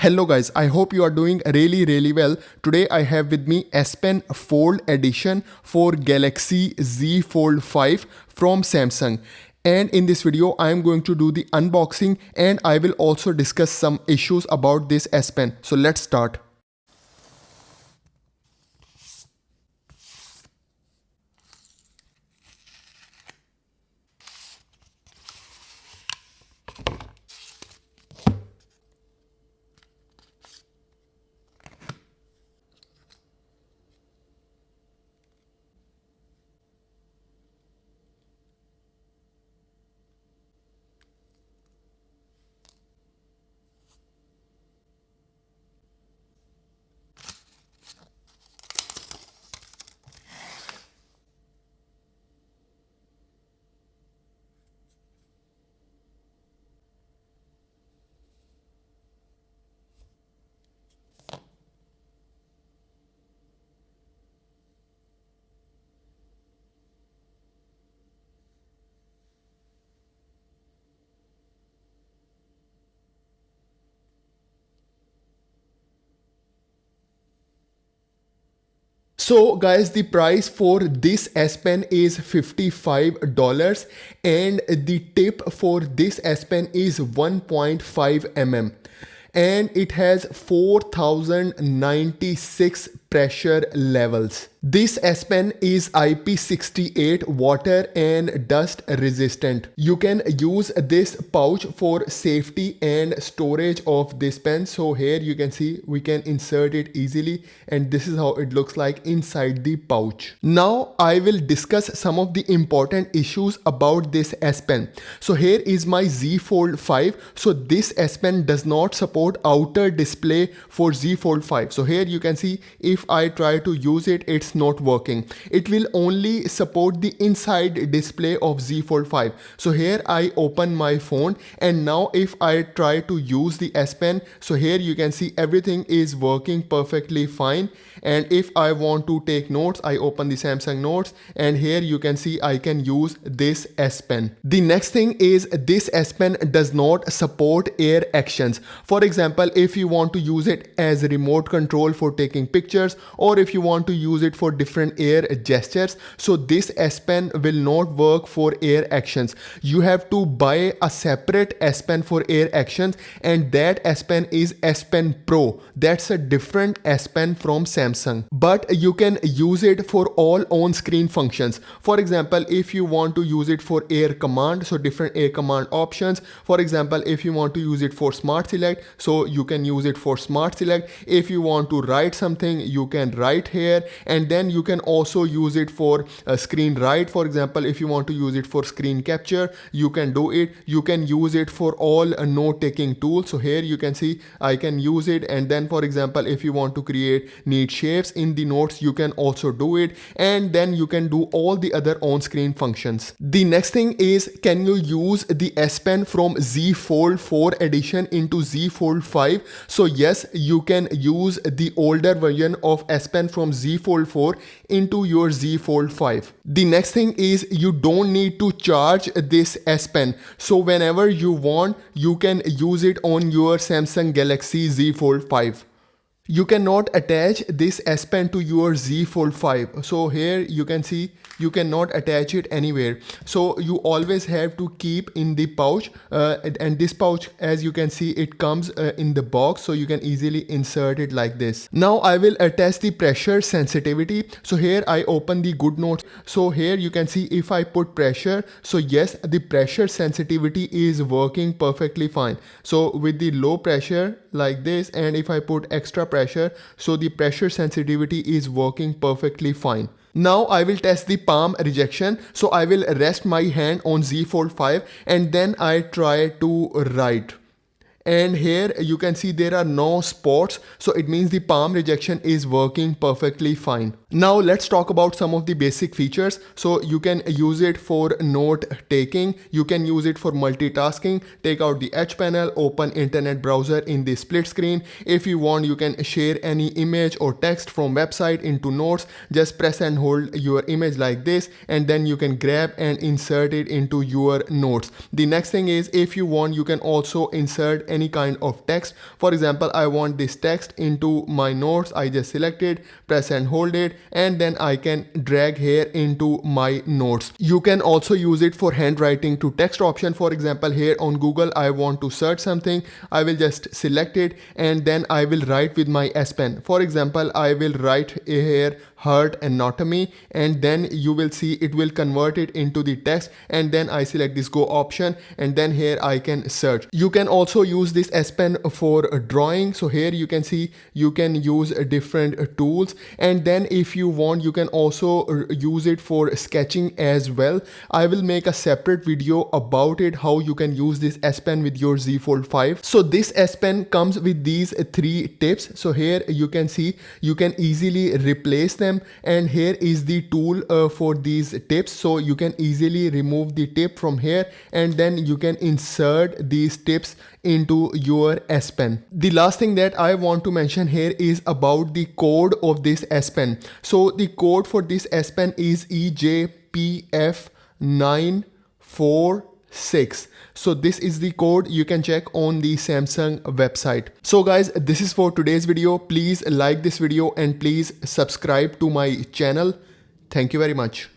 Hello guys, I hope you are doing really well. Today I have with me S Pen Fold Edition for Galaxy Z Fold 5 from Samsung. And in this video I am going to do the unboxing and I will also discuss some issues about this S Pen. So let's start. So guys, the price for this S Pen is $55 and the tip for this S Pen is 1.5 mm and it has 4096 pressure levels. This S Pen is IP68 water and dust resistant. You can use this pouch for safety and storage of this pen. So here you can see we can insert it easily and this is how it looks like inside the pouch. Now I will discuss some of the important issues about this S Pen. So here is my Z Fold 5. So this S Pen does not support outer display for Z Fold 5. So here you can see if I try to use it, it's not working. It will only support the inside display of Z Fold 5. So here I open my phone and now if I try to use the S Pen, so here you can see everything is working perfectly fine. And if I want to take notes, I open the Samsung Notes and here you can see I can use this S Pen. The next thing is this S Pen does not support air actions. For example, if you want to use it as a remote control for taking pictures or if you want to use it for different air gestures, so this S Pen will not work for air actions. You have to buy a separate S Pen for air actions and that S Pen is S Pen Pro. That's a different S Pen from Samsung. But you can use it for all on-screen functions. For example, if you want to use it for air command, so different air command options. For example, if you want to use it for smart select, so you can use it for smart select. If you want to write something, you can write here and then you can also use it for screen write. For example, if you want to use it for screen capture, you can do it. You can use it for all note taking tools. So here you can see I can use it and then for example, if you want to create neat shapes in the notes, you can also do it and then you can do all the other on-screen functions. The next thing is, can you use the S Pen from Z Fold 4 edition into Z Fold 5? So yes, you can use the older version of S Pen from Z Fold 4 into your Z Fold 5. The next thing is you don't need to charge this S Pen. So whenever you want, you can use it on your Samsung Galaxy Z Fold 5. You cannot attach this S Pen to your Z Fold 5. So here you can see you cannot attach it anywhere. So you always have to keep in the pouch and this pouch, as you can see, it comes in the box, so you can easily insert it like this. Now I will test the pressure sensitivity. So here I open the good notes. So here you can see if I put pressure, so yes, the pressure sensitivity is working perfectly fine. So with the low pressure like this and if I put extra pressure, so the pressure sensitivity is working perfectly fine. Now I will test the palm rejection. So I will rest my hand on Z Fold 5 and then I try to write. And here you can see there are no spots. So it means the palm rejection is working perfectly fine. Now let's talk about some of the basic features. So you can use it for note taking, you can use it for multitasking, take out the Edge panel, open internet browser in the split screen. If you want, you can share any image or text from website into notes. Just press and hold your image like this, and then you can grab and insert it into your notes. The next thing is, if you want, you can also insert any kind of text. For example, I want this text into my notes. I just select it, press and hold it, and then I can drag here into my notes. You can also use it for handwriting to text option. For example, here on Google, I want to search something. I will just select it, and then I will write with my S Pen. For example, I will write here heart anatomy, and then you will see it will convert it into the text, and then I select this go option, and then here I can search. You can also use this S Pen for drawing. So here you can see you can use different tools, and then if you want, you can also use it for sketching as well. I will make a separate video about it, how you can use this S Pen with your Z Fold 5. So this S Pen comes with these 3 tips. So here you can see you can easily replace them, and here is the tool for these tips. So you can easily remove the tip from here, and then you can insert these tips into your S Pen. The last thing that I want to mention here is about the code of this S Pen. So the code for this S Pen is EJPF946. So this is the code. You can check on the Samsung website. So guys, this is for today's video. Please like this video and please subscribe to my channel. Thank you very much.